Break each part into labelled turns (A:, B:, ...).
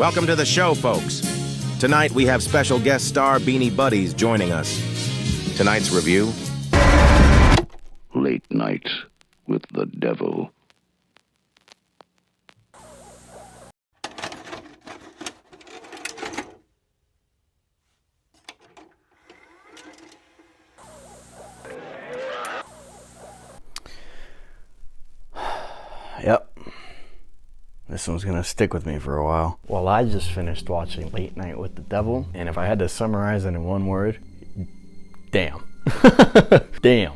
A: Welcome to the show, folks. Tonight we have special guest star Beanie Buddies joining us. Tonight's review:
B: Late Night with the Devil.
C: Yep. This one's gonna stick with me for a while. Well, I just finished watching Late Night with the Devil, and if I had to summarize it in one word, damn. Damn.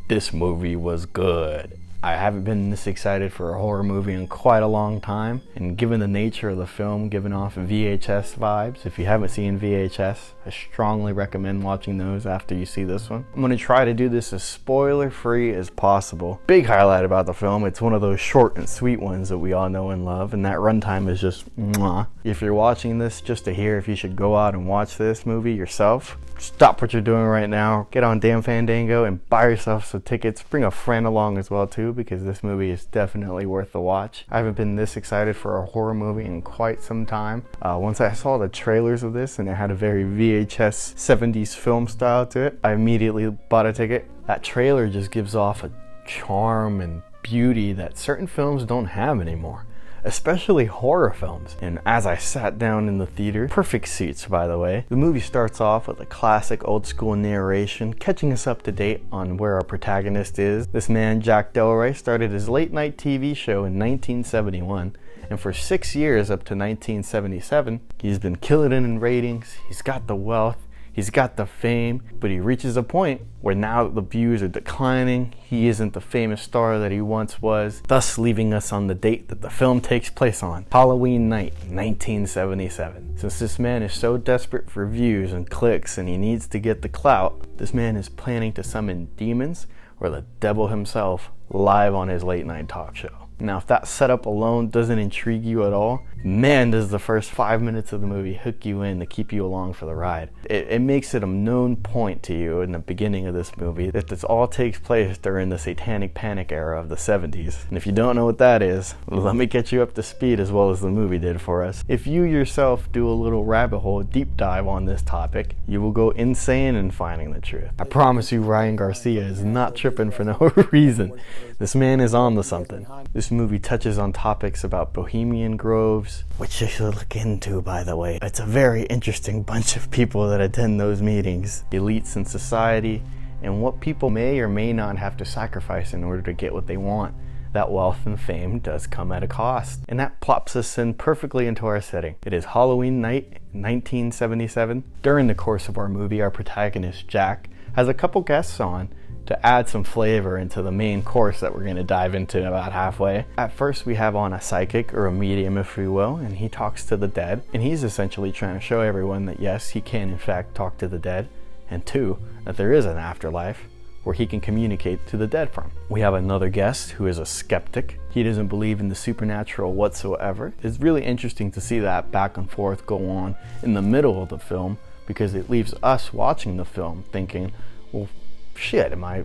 C: This movie was good. I haven't been this excited for a horror movie in quite a long time, and given the nature of the film giving off VHS vibes, if you haven't seen VHS, I strongly recommend watching those after you see this one. I'm going to try to do this as spoiler free as possible. Big highlight about the film, it's one of those short and sweet ones that we all know and love, and that runtime is just mwah. If you're watching this just to hear if you should go out and watch this movie yourself, stop what you're doing right now, get on Damn Fandango and buy yourself some tickets. Bring a friend along as well too, because this movie is definitely worth the watch. I haven't been this excited for a horror movie in quite some time. Once I saw the trailers of this and it had a very VHS 70s film style to it, I immediately bought a ticket. That trailer just gives off a charm and beauty that certain films don't have anymore, especially horror films. And as I sat down in the theater, perfect seats by the way, the movie starts off with a classic old school narration catching us up to date on where our protagonist is. This man, Jack Delray, started his late night TV show in 1971, and for 6 years up to 1977, he's been killing it in ratings. He's got the wealth, he's got the fame, but he reaches a point where now that the views are declining, he isn't the famous star that he once was, thus leaving us on the date that the film takes place on, Halloween night, 1977. Since this man is so desperate for views and clicks and he needs to get the clout, this man is planning to summon demons or the devil himself live on his late night talk show. Now, if that setup alone doesn't intrigue you at all, man, does the first 5 minutes of the movie hook you in to keep you along for the ride. It makes it a known point to you in the beginning of this movie that this all takes place during the satanic panic era of the 70s. And if you don't know what that is, let me get you up to speed as well as the movie did for us. If you yourself do a little rabbit hole deep dive on this topic, you will go insane in finding the truth. I promise you, Ryan Garcia is not tripping for no reason. This man is on to something. This movie touches on topics about Bohemian Groves, which you should look into, by the way. It's a very interesting bunch of people that attend those meetings. Elites in society, and what people may or may not have to sacrifice in order to get what they want. That wealth and fame does come at a cost. And that plops us in perfectly into our setting. It is Halloween night, 1977. During the course of our movie, our protagonist, Jack, has a couple guests on to add some flavor into the main course that we're going to dive into about halfway. At first we have on a psychic, or a medium if we will, and he talks to the dead, and he's essentially trying to show everyone that yes, he can in fact talk to the dead, and two, that there is an afterlife where he can communicate to the dead from. We have another guest who is a skeptic. He doesn't believe in the supernatural whatsoever. It's really interesting to see that back and forth go on in the middle of the film, because it leaves us watching the film thinking, well, shit, am I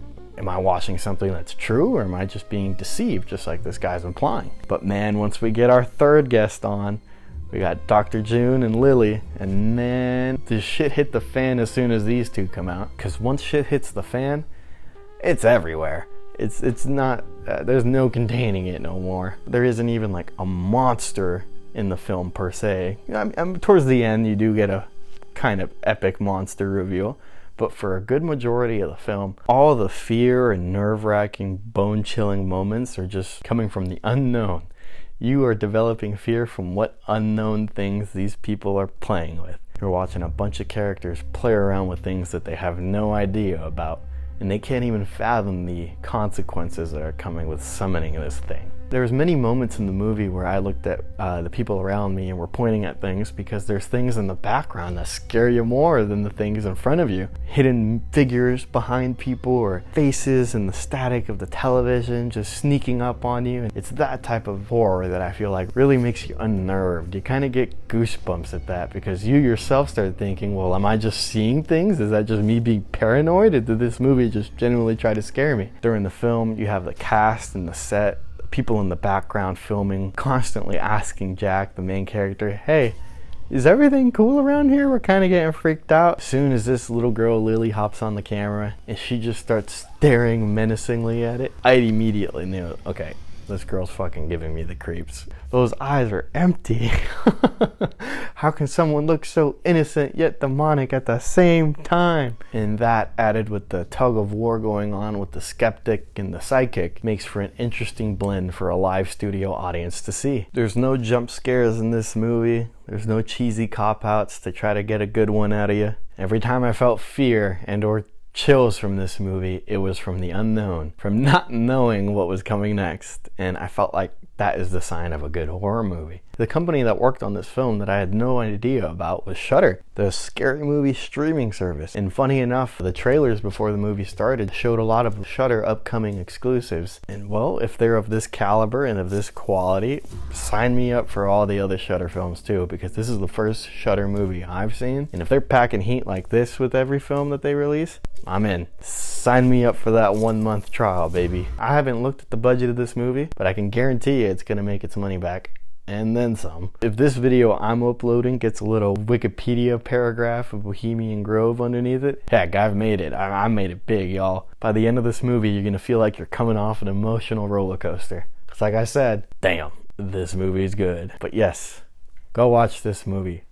C: watching something that's true, or am I just being deceived, just like this guy's implying? But man, once we get our third guest on, we got Dr. June and Lily, and man, the shit hit the fan as soon as these two come out. Because once shit hits the fan, it's everywhere. It's not, there's no containing it no more. There isn't even like a monster in the film per se. Towards the end, you do get a kind of epic monster reveal. But for a good majority of the film, all the fear and nerve-wracking, bone-chilling moments are just coming from the unknown. You are developing fear from what unknown things these people are playing with. You're watching a bunch of characters play around with things that they have no idea about, and they can't even fathom the consequences that are coming with summoning this thing. There's many moments in the movie where I looked at the people around me and were pointing at things, because there's things in the background that scare you more than the things in front of you. Hidden figures behind people, or faces and the static of the television just sneaking up on you. It's that type of horror that I feel like really makes you unnerved. You kind of get goosebumps at that, because you yourself start thinking, well, am I just seeing things? Is that just me being paranoid? Or did this movie just genuinely try to scare me? During the film, you have the cast and the set people in the background filming, constantly asking Jack, the main character, hey, is everything cool around here? We're kind of getting freaked out. As soon as this little girl, Lily, hops on the camera and she just starts staring menacingly at it, I immediately knew, okay, this girl's fucking giving me the creeps. Those eyes are empty. How can someone look so innocent yet demonic at the same time? And that, added with the tug of war going on with the skeptic and the psychic, makes for an interesting blend for a live studio audience to see. There's no jump scares in this movie. There's no cheesy cop-outs to try to get a good one out of you. Every time I felt fear and or chills from this movie, it was from the unknown, from not knowing what was coming next, and I felt like that is the sign of a good horror movie. The company that worked on this film that I had no idea about was Shudder, the scary movie streaming service. And funny enough, the trailers before the movie started showed a lot of Shudder upcoming exclusives. And well, if they're of this caliber and of this quality, sign me up for all the other Shudder films too, because this is the first Shudder movie I've seen. And if they're packing heat like this with every film that they release, I'm in. Sign me up for that 1 month trial, baby. I haven't looked at the budget of this movie, but I can guarantee you it's gonna make its money back. And then some. If this video I'm uploading gets a little Wikipedia paragraph of Bohemian Grove underneath it, heck, I've made it. I made it big, y'all. By the end of this movie, you're gonna feel like you're coming off an emotional roller coaster. Cause like I said, damn, this movie's good. But yes, go watch this movie.